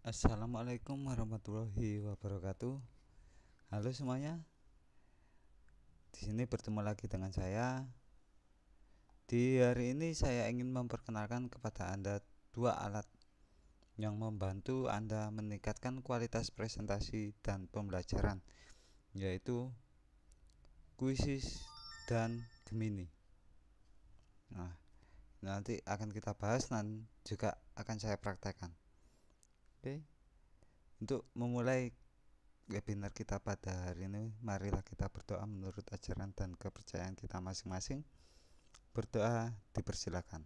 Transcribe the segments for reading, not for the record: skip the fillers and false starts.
Assalamualaikum warahmatullahi wabarakatuh. Halo semuanya. Di sini bertemu lagi dengan saya. Di hari ini saya ingin memperkenalkan kepada Anda dua alat yang membantu Anda meningkatkan kualitas presentasi dan pembelajaran, yaitu Quizzes dan Gemini. Nah, nanti akan kita bahas dan juga akan saya praktekkan. Oke. Untuk memulai webinar kita pada hari ini, marilah kita berdoa menurut ajaran dan kepercayaan kita masing-masing. Berdoa dipersilakan.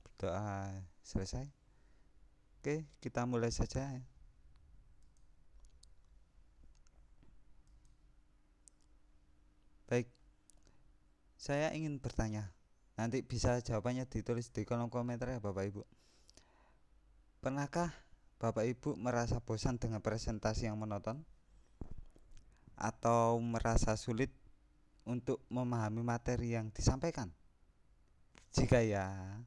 Berdoa selesai. Oke, kita mulai saja. Baik, saya ingin bertanya. Nanti bisa jawabannya ditulis di kolom komentar ya Bapak Ibu. Pernahkah Bapak Ibu merasa bosan dengan presentasi yang monoton? Atau merasa sulit untuk memahami materi yang disampaikan? Jika ya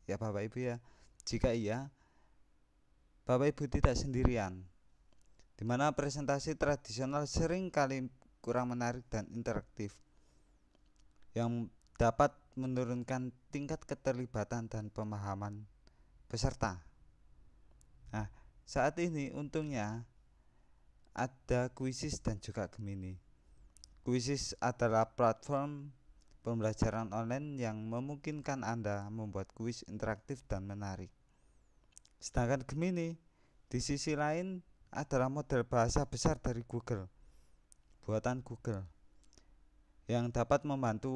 Bapak Ibu ya. Jika iya, Bapak Ibu tidak sendirian. Di mana presentasi tradisional sering kali kurang menarik dan interaktif, yang dapat menurunkan tingkat keterlibatan dan pemahaman peserta. Nah, saat ini untungnya ada Quizzes dan juga Gemini. Quizzes adalah platform pembelajaran online yang memungkinkan Anda membuat kuis interaktif dan menarik. Sedangkan Gemini di sisi lain adalah model bahasa besar dari Google, buatan Google, yang dapat membantu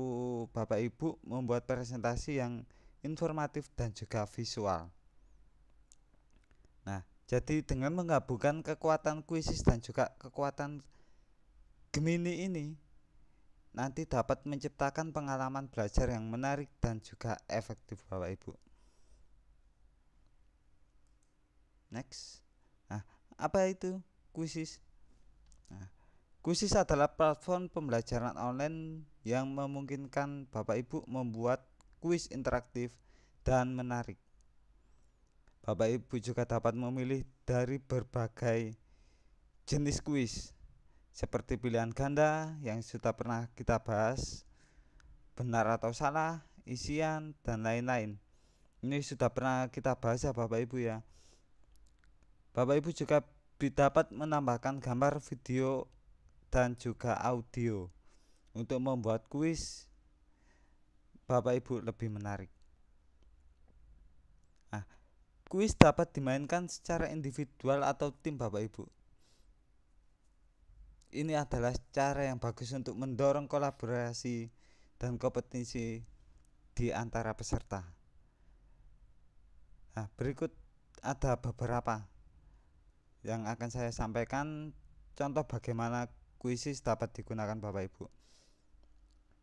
Bapak Ibu membuat presentasi yang informatif dan juga visual. Nah, jadi dengan menggabungkan kekuatan Quizzes dan juga kekuatan Gemini ini, nanti dapat menciptakan pengalaman belajar yang menarik dan juga efektif Bapak Ibu. Next. Nah, apa itu Quizzes? Nah, Quizzes adalah platform pembelajaran online yang memungkinkan Bapak Ibu membuat kuis interaktif dan menarik. Bapak Ibu juga dapat memilih dari berbagai jenis kuis, seperti pilihan ganda yang sudah pernah kita bahas, benar atau salah, isian, dan lain-lain. Ini sudah pernah kita bahas ya Bapak Ibu ya. Bapak Ibu juga dapat menambahkan gambar, video, dan juga audio untuk membuat kuis Bapak Ibu lebih menarik. Nah, kuis dapat dimainkan secara individual atau tim Bapak Ibu. Ini adalah cara yang bagus untuk mendorong kolaborasi dan kompetisi di antara peserta. Nah, berikut ada beberapa yang akan saya sampaikan contoh bagaimana kuisis dapat digunakan Bapak Ibu.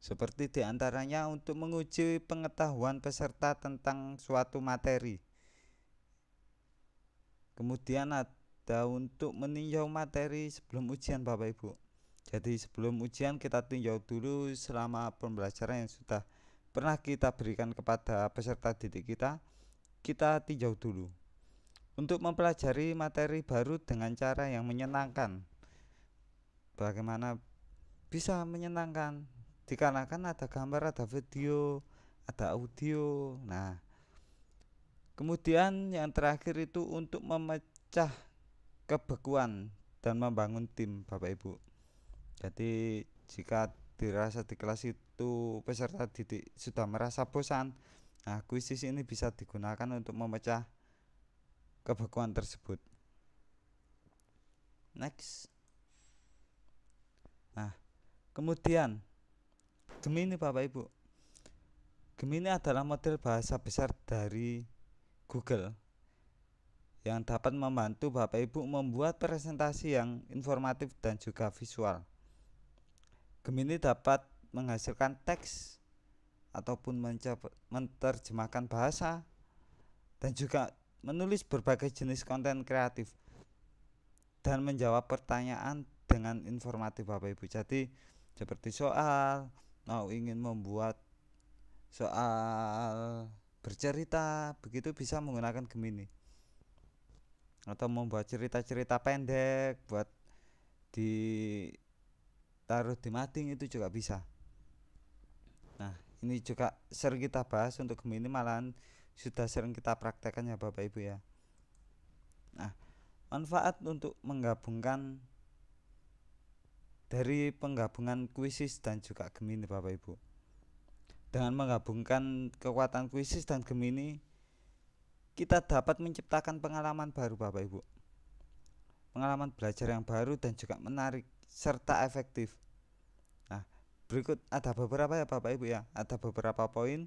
Seperti diantaranya untuk menguji pengetahuan peserta tentang suatu materi. Kemudian ada untuk meninjau materi sebelum ujian Bapak Ibu. Jadi sebelum ujian kita tinjau dulu selama pembelajaran yang sudah pernah kita berikan kepada peserta didik kita, kita tinjau dulu. Untuk mempelajari materi baru dengan cara yang menyenangkan. Bagaimana bisa menyenangkan? Dikarenakan ada gambar, ada video, ada audio. Nah, kemudian yang terakhir itu untuk memecah kebekuan dan membangun tim Bapak Ibu. Jadi jika dirasa di kelas itu peserta didik sudah merasa bosan, nah kuisis ini bisa digunakan untuk memecah kebekuan tersebut. Next. Nah, kemudian Gemini Bapak Ibu. Gemini adalah model bahasa besar dari Google yang dapat membantu Bapak Ibu membuat presentasi yang informatif dan juga visual. Gemini dapat menghasilkan teks ataupun menerjemahkan bahasa dan juga menulis berbagai jenis konten kreatif dan menjawab pertanyaan dengan informatif Bapak Ibu. Jadi seperti soal, mau ingin membuat soal bercerita begitu bisa menggunakan Gemini, atau membuat cerita-cerita pendek buat ditaruh di mading itu juga bisa. Nah, ini juga sering kita bahas untuk Gemini, malahan sudah sering kita praktekkan ya Bapak Ibu ya. Nah, manfaat untuk menggabungkan dari penggabungan Quizzes dan juga Gemini Bapak Ibu. Dengan menggabungkan kekuatan Quizzes dan Gemini, kita dapat menciptakan pengalaman baru Bapak Ibu. Pengalaman belajar yang baru dan juga menarik serta efektif. Nah, berikut ada beberapa ya Bapak Ibu ya. Ada beberapa poin.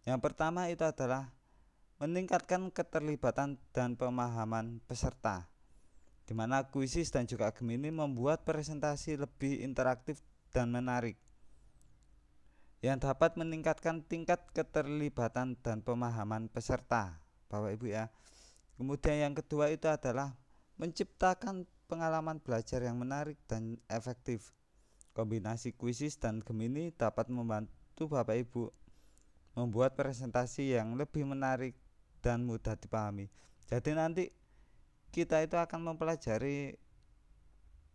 Yang pertama itu adalah meningkatkan keterlibatan dan pemahaman peserta, di mana Quizzes dan juga Gemini membuat presentasi lebih interaktif dan menarik, yang dapat meningkatkan tingkat keterlibatan dan pemahaman peserta Bapak Ibu ya. Kemudian yang kedua itu adalah menciptakan pengalaman belajar yang menarik dan efektif. Kombinasi Quizzes dan Gemini dapat membantu Bapak Ibu membuat presentasi yang lebih menarik dan mudah dipahami. Jadi nanti kita itu akan mempelajari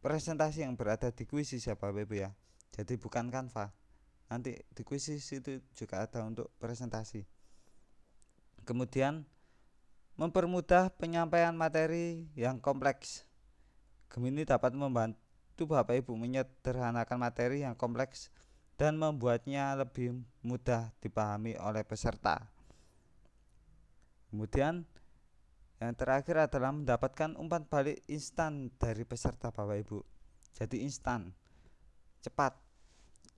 presentasi yang berada di Quizzes ya Bapak Ibu ya. Jadi bukan Canva. Nanti di Quizzes itu juga ada untuk presentasi. Kemudian mempermudah penyampaian materi yang kompleks. Gemini dapat membantu Bapak Ibu menyederhanakan materi yang kompleks dan membuatnya lebih mudah dipahami oleh peserta. Kemudian yang terakhir adalah mendapatkan umpan balik instan dari peserta Bapak Ibu. Jadi instan, cepat.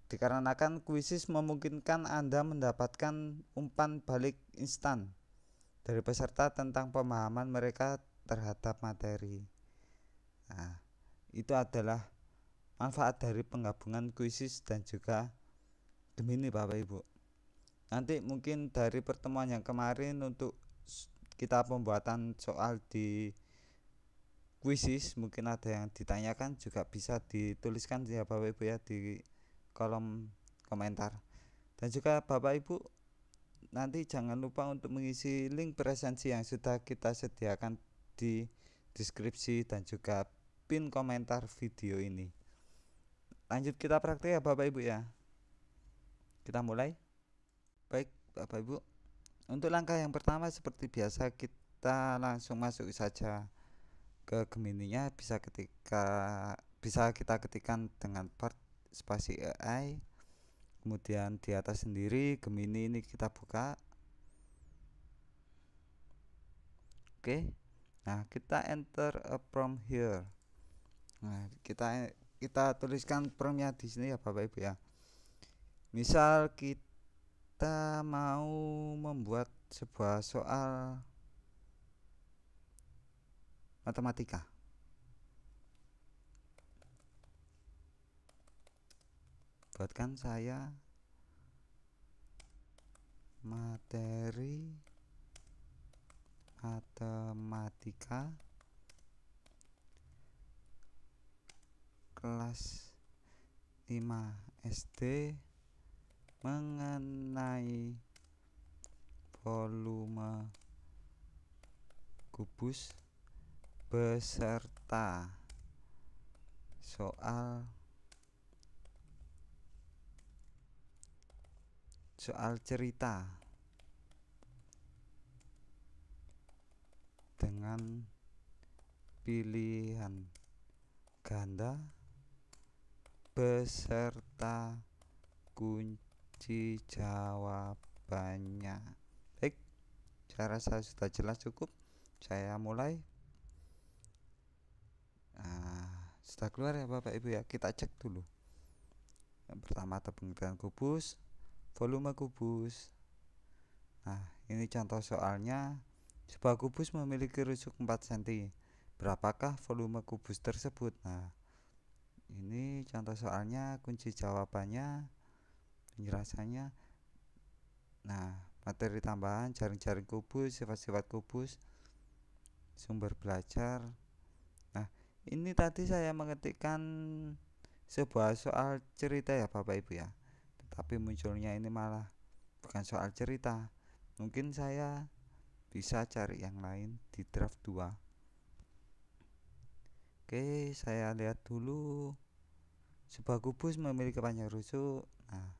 Dikarenakan Quizzes memungkinkan Anda mendapatkan umpan balik instan dari peserta tentang pemahaman mereka terhadap materi. Nah, itu adalah manfaat dari penggabungan Quizzes dan juga Gemini Bapak Ibu. Nanti mungkin dari pertemuan yang kemarin untuk kita pembuatan soal di Quizzes, mungkin ada yang ditanyakan juga bisa dituliskan ya Bapak Ibu ya di kolom komentar. Dan juga Bapak Ibu nanti jangan lupa untuk mengisi link presensi yang sudah kita sediakan di deskripsi dan juga pin komentar video ini. Lanjut kita praktek ya Bapak Ibu ya. Kita mulai. Baik Bapak Ibu, untuk langkah yang pertama seperti biasa kita langsung masuk saja ke Gemininya. Bisa kita ketikkan dengan part spasi AI. Kemudian di atas sendiri Gemini ini kita buka. Oke. Nah, kita enter a prompt here. Nah, kita tuliskan promptnya di sini ya Bapak Ibu ya. Misal kita mau membuat sebuah soal matematika. Buatkan saya materi matematika kelas 5 SD mengenai volume kubus beserta soal cerita dengan pilihan ganda beserta kunci jawabannya. Baik, saya rasa sudah jelas cukup. Saya mulai. Sudah keluar ya Bapak Ibu ya. Kita cek dulu. Yang pertama tebing kubus, volume kubus. Nah, ini contoh soalnya. Sebuah kubus memiliki rusuk 4 cm. Berapakah volume kubus tersebut? Nah, ini contoh soalnya, kunci jawabannya, penjelasannya. Nah, materi tambahan, jaring-jaring kubus, sifat-sifat kubus, sumber belajar. Nah, ini tadi saya mengetikkan sebuah soal cerita ya Bapak Ibu ya. Tetapi munculnya ini malah bukan soal cerita. Mungkin saya bisa cari yang lain di draft 2. Oke, saya lihat dulu. Sebuah kubus memiliki panjang rusuk. Nah,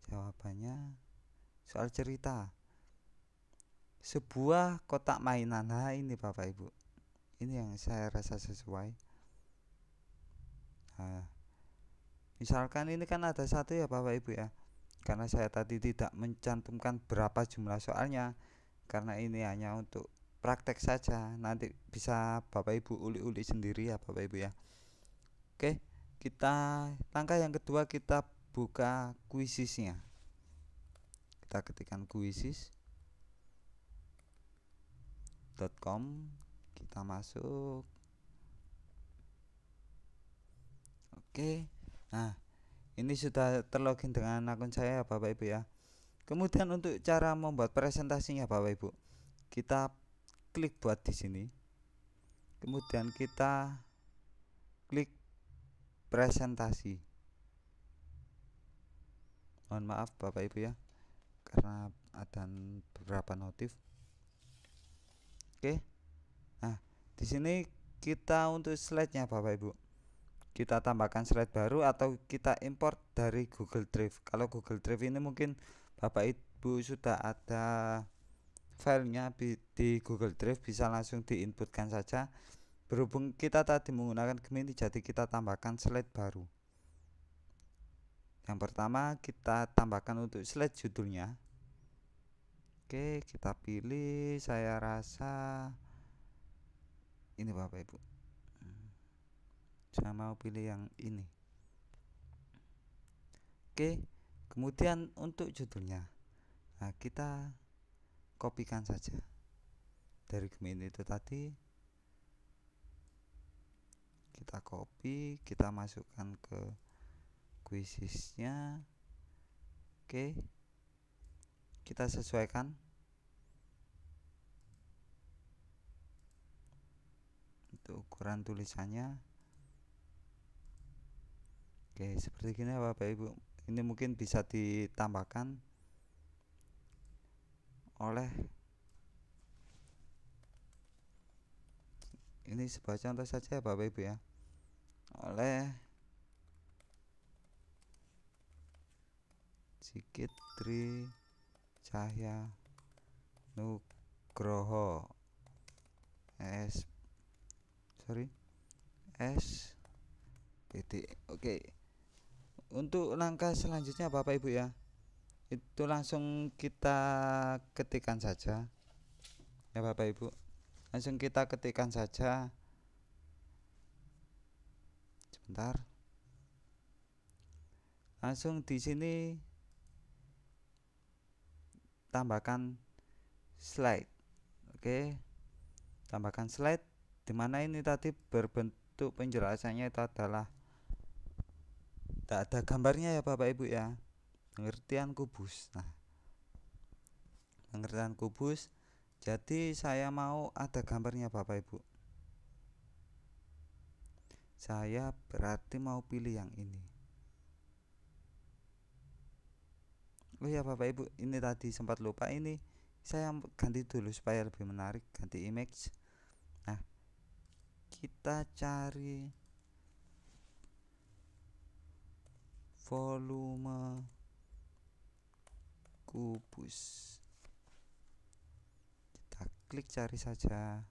jawabannya soal cerita. Sebuah kotak mainan. Nah, ini Bapak Ibu. Ini yang saya rasa sesuai. Nah, misalkan ini kan ada satu ya Bapak Ibu ya. Karena saya tadi tidak mencantumkan berapa jumlah soalnya, karena ini hanya untuk praktek saja. Nanti bisa Bapak Ibu uli-uli sendiri ya Bapak Ibu ya. Oke, kita langkah yang kedua, kita buka kuisisnya. Kita ketikkan kuisis.com, kita masuk. Oke, nah ini sudah terlogin dengan akun saya Bapak Ibu ya. Kemudian untuk cara membuat presentasinya Bapak Ibu, kita klik buat di sini. Kemudian kita klik presentasi. Mohon maaf Bapak Ibu ya, karena ada beberapa notif. Oke. Nah, di sini kita untuk slide-nya Bapak Ibu, kita tambahkan slide baru atau kita import dari Google Drive. Kalau Google Drive ini mungkin Bapak Ibu sudah ada filenya di Google Drive, bisa langsung diinputkan saja. Berhubung kita tadi menggunakan Gemini, jadi kita tambahkan slide baru. Yang pertama kita tambahkan untuk slide judulnya. Oke, kita pilih, saya rasa ini Bapak Ibu. Saya mau pilih yang ini. Oke, kemudian untuk judulnya, nah kita kopikan saja dari Gemini itu tadi. Kita copy, kita masukkan ke kuisisnya. Oke, kita sesuaikan untuk ukuran tulisannya. Oke, seperti gini Bapak Ibu. Ini mungkin bisa ditambahkan oleh, ini sebuah contoh saja Bapak Ibu ya, oleh Sigit Tri Cahya Nugroho SPD. Oke, untuk langkah selanjutnya Bapak Ibu ya, itu langsung kita ketikkan saja ya Bapak Ibu, langsung kita ketikkan saja. Sebentar, langsung di sini tambahkan slide. Oke, tambahkan slide, dimana ini tadi berbentuk penjelasannya itu adalah tidak ada gambarnya ya Bapak Ibu ya, pengertian kubus. Nah, pengertian kubus, jadi saya mau ada gambarnya Bapak Ibu. Saya berarti mau pilih yang ini. Oh ya Bapak Ibu, ini tadi sempat lupa, ini saya ganti dulu supaya lebih menarik, ganti image. Nah, kita cari volume kubus, kita klik cari saja.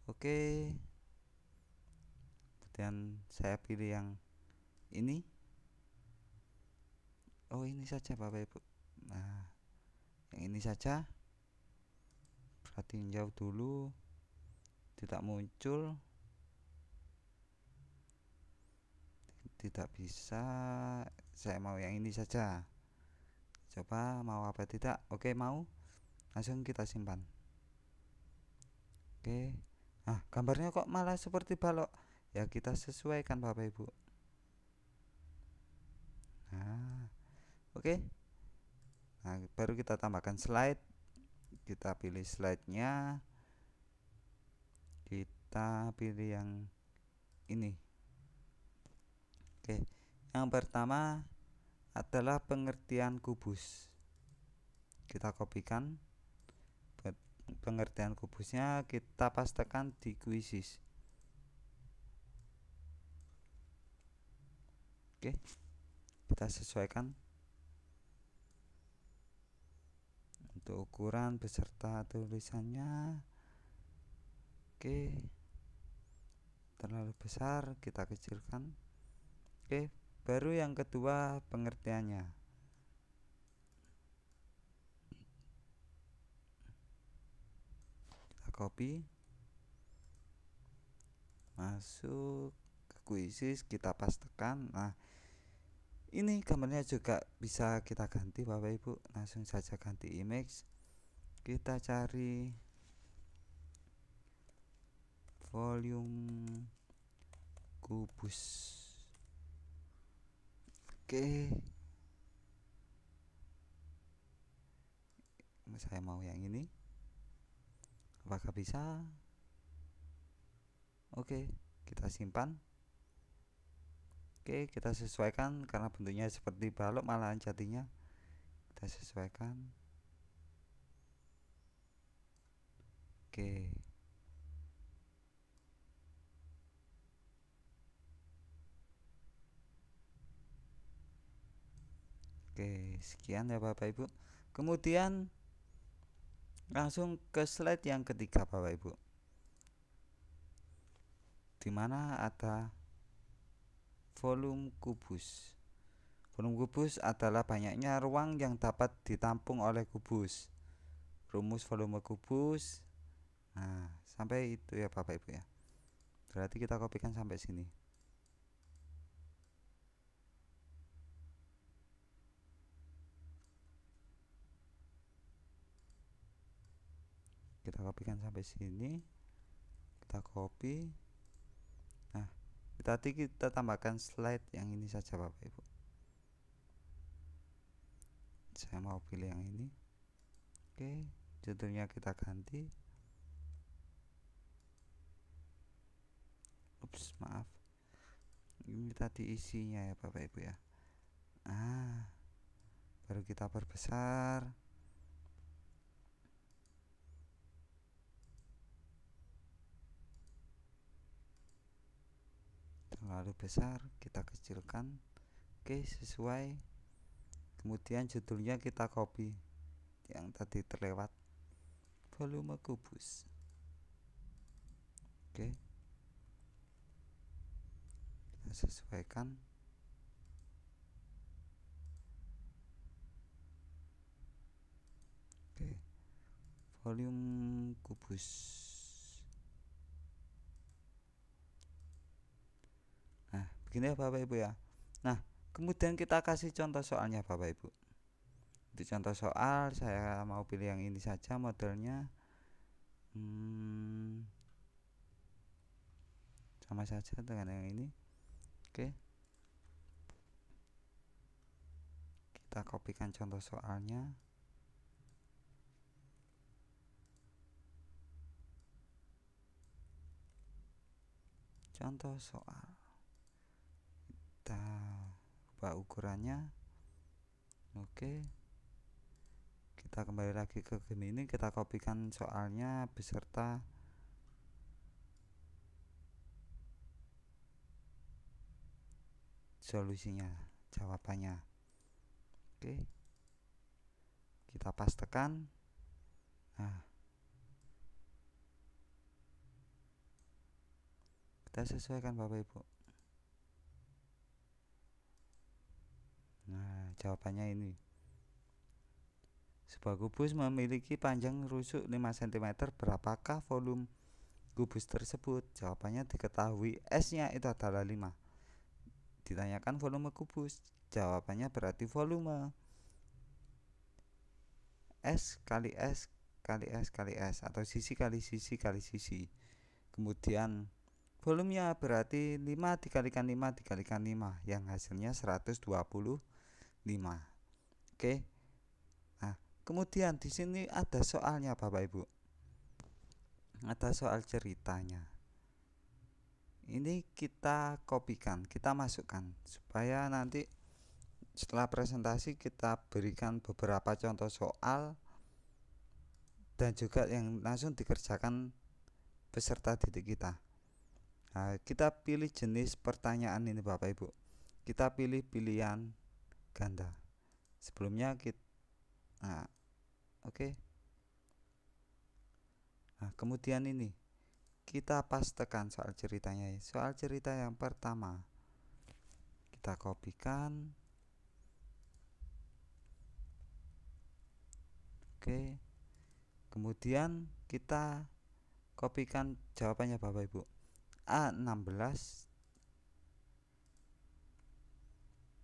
Oke, kemudian saya pilih yang ini. Oh, ini saja Bapak Ibu. Nah, yang ini saja. Perhatiin jauh dulu, tidak muncul, tidak bisa. Saya mau yang ini saja. Coba mau apa tidak. Oke, mau. Langsung kita simpan. Oke. Nah, gambarnya kok malah seperti balok. Ya, kita sesuaikan Bapak Ibu. Nah, oke. Nah, baru kita tambahkan slide. Kita pilih slide-nya. Kita pilih yang ini. Oke. Yang pertama adalah pengertian kubus. kita kopikan, pengertian kubusnya kita pastekan di kuisis. Oke, kita sesuaikan untuk ukuran beserta tulisannya. Oke, terlalu besar kita kecilkan. Oke, baru yang kedua pengertiannya. Kita copy, masuk ke kuisis, kita pastekan. Nah, ini gambarnya juga bisa kita ganti Bapak Ibu, langsung saja ganti image. Kita cari volume kubus. Oke, saya mau yang ini. Apakah bisa? Oke, kita simpan. Oke, kita sesuaikan karena bentuknya seperti balok malahan jadinya. Kita sesuaikan. Oke. Oke, sekian ya Bapak Ibu. Kemudian langsung ke slide yang ketiga Bapak Ibu, dimana ada volume kubus. Volume kubus adalah banyaknya ruang yang dapat ditampung oleh kubus. Rumus volume kubus. Nah, sampai itu ya Bapak Ibu ya. Berarti kita kopikan sampai sini. Kita kopikan sampai sini. Kita copy. Nah, tadi kita tambahkan slide yang ini saja Bapak Ibu. Saya mau pilih yang ini. Oke, judulnya kita ganti. Ups, maaf. Ini tadi isinya ya Bapak Ibu ya. Baru kita perbesar. Terlalu besar, kita kecilkan. Oke, sesuai. Kemudian judulnya kita copy yang tadi terlewat, volume kubus. Oke, kita sesuaikan. Oke, volume kubus. Nah, begini ya Bapak Ibu ya. Nah, kemudian kita kasih contoh soalnya Bapak Ibu. Di contoh soal saya mau pilih yang ini saja modelnya. Sama saja dengan yang ini. Oke, kita kopikan contoh soalnya. Contoh soal, kita ubah ukurannya. Oke, kita kembali lagi ke Gemini, kita kopikan soalnya beserta solusinya, jawabannya. Oke, kita pastekan. Nah, kita sesuaikan Bapak Ibu. Nah, jawabannya ini. Sebuah kubus memiliki panjang rusuk 5 cm. Berapakah volume kubus tersebut? Jawabannya diketahui, S-nya itu adalah 5. Ditanyakan volume kubus, jawabannya berarti volume S kali S kali S kali S, atau sisi kali sisi kali sisi. Kemudian volumenya berarti 5 dikalikan 5 dikalikan 5, yang hasilnya 125. Oke. Nah, kemudian di sini ada soalnya Bapak Ibu. Ada soal ceritanya. Ini kita kopikan, kita masukkan supaya nanti setelah presentasi kita berikan beberapa contoh soal dan juga yang langsung dikerjakan peserta didik kita. Nah, kita pilih jenis pertanyaan ini Bapak Ibu. Kita pilih pilihan ganda. Sebelumnya kita oke. Nah, kemudian ini kita pastekan soal ceritanya. Soal cerita yang pertama kita kopikan. Oke. Kemudian kita kopikan jawabannya Bapak Ibu. A 16,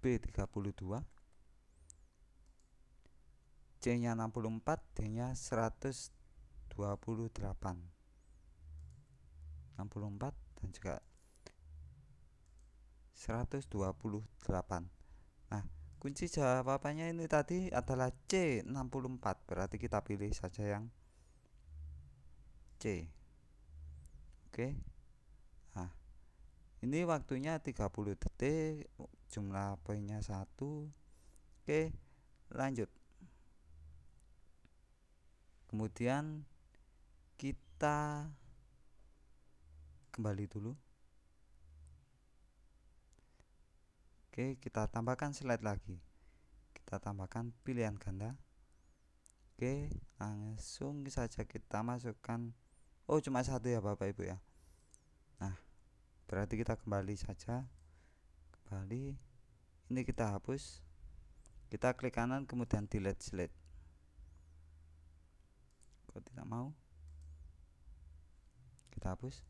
B 32, C-nya 64, D-nya 128. 64 dan juga 128. Nah, kunci jawabannya ini tadi adalah C 64. Berarti kita pilih saja yang C. Oke. Nah, ini waktunya 30 detik, jumlah poinnya 1. Oke, lanjut. Kemudian kita kembali dulu. Oke, kita tambahkan slide lagi. Kita tambahkan pilihan ganda. Oke, langsung saja kita masukkan. Oh, cuma satu ya Bapak Ibu ya. Nah, berarti kita kembali saja. Kembali. Ini kita hapus. Kita klik kanan kemudian delete slide. Kok tidak mau? Kita hapus.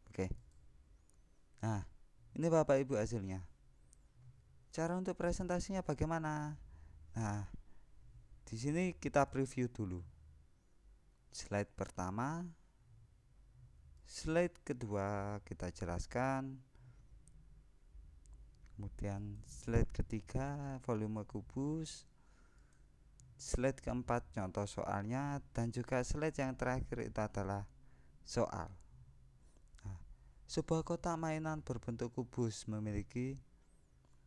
Oke. Nah, ini Bapak Ibu hasilnya. Cara untuk presentasinya bagaimana? Nah, di sini kita preview dulu. Slide pertama, slide kedua kita jelaskan. Kemudian slide ketiga volume kubus, slide keempat contoh soalnya, dan juga slide yang terakhir itu adalah soal. Nah, sebuah kotak mainan berbentuk kubus memiliki,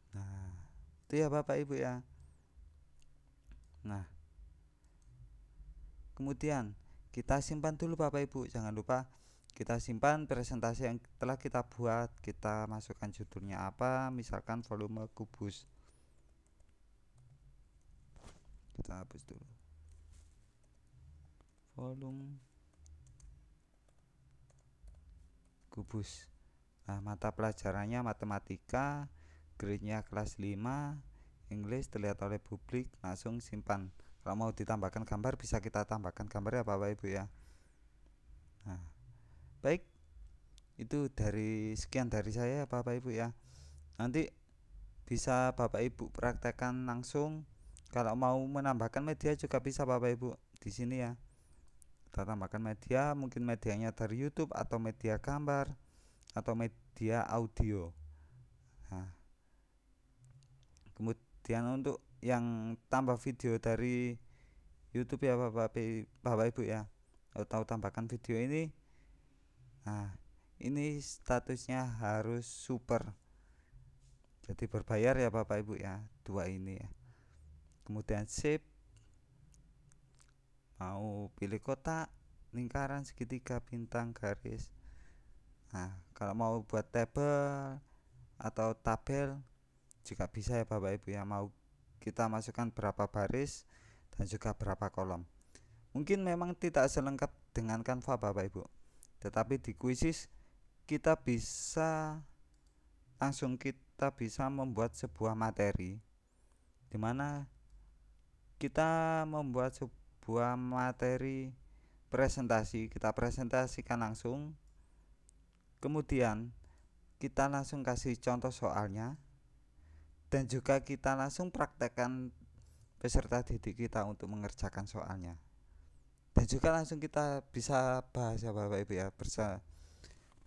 nah itu ya Bapak Ibu ya. Nah, kemudian kita simpan dulu Bapak Ibu. Jangan lupa kita simpan presentasi yang telah kita buat. Kita masukkan judulnya apa, misalkan volume kubus. Kita hapus dulu. Volume kubus. Nah, mata pelajarannya matematika, grade-nya kelas 5, English, dilihat oleh publik. Langsung simpan. Kalau mau ditambahkan gambar bisa kita tambahkan gambar ya Bapak Ibu ya. Nah, baik, itu sekian dari saya Bapak Ibu ya. Nanti bisa Bapak Ibu praktekkan langsung. Kalau mau menambahkan media juga bisa Bapak Ibu di sini ya. Kita tambahkan media, mungkin medianya dari YouTube atau media gambar atau media audio. Nah, kemudian untuk yang tambah video dari YouTube ya Bapak Ibu ya, atau tambahkan video ini. Nah, ini statusnya harus super. Jadi berbayar ya Bapak Ibu ya, dua ini ya. Kemudian save. Mau pilih kotak, lingkaran, segitiga, bintang, garis. Nah, kalau mau buat tabel atau tabel juga bisa ya Bapak Ibu ya. Mau kita masukkan berapa baris dan juga berapa kolom. Mungkin memang tidak selengkap dengan Canva Bapak Ibu, tetapi di Quizzes kita bisa membuat sebuah materi, dimana kita membuat sebuah materi presentasi, kita presentasikan langsung, kemudian kita langsung kasih contoh soalnya, dan juga kita langsung praktekkan peserta didik kita untuk mengerjakan soalnya, dan juga langsung kita bisa bahas ya Bapak Ibu ya,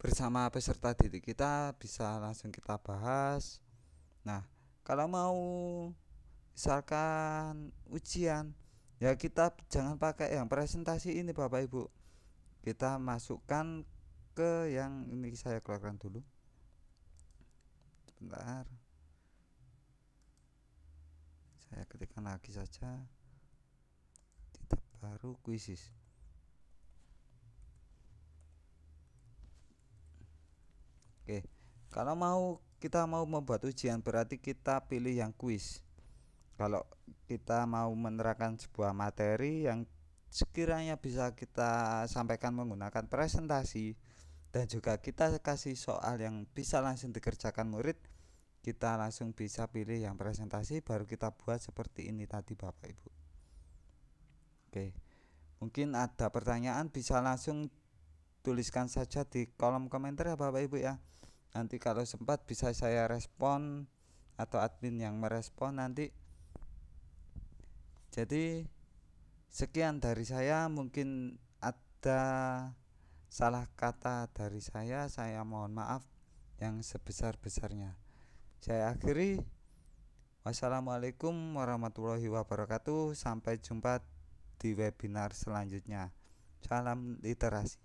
bersama peserta didik kita bisa langsung kita bahas. Nah, kalau mau misalkan ujian ya, kita jangan pakai yang presentasi ini Bapak Ibu, kita masukkan ke yang ini. Saya keluarkan dulu sebentar, saya ketikkan lagi saja di baru kuisis. Oke, kalau kita mau membuat ujian berarti kita pilih yang kuis. Kalau kita mau menerangkan sebuah materi yang sekiranya bisa kita sampaikan menggunakan presentasi, dan juga kita kasih soal yang bisa langsung dikerjakan murid, kita langsung bisa pilih yang presentasi, baru kita buat seperti ini tadi Bapak Ibu. Oke, mungkin ada pertanyaan bisa langsung tuliskan saja di kolom komentar ya Bapak Ibu ya. Nanti kalau sempat bisa saya respon atau admin yang merespon nanti. Jadi sekian dari saya, mungkin ada salah kata dari saya mohon maaf yang sebesar-besarnya. Saya akhiri. Wassalamualaikum warahmatullahi wabarakatuh. Sampai jumpa di webinar selanjutnya. Salam literasi.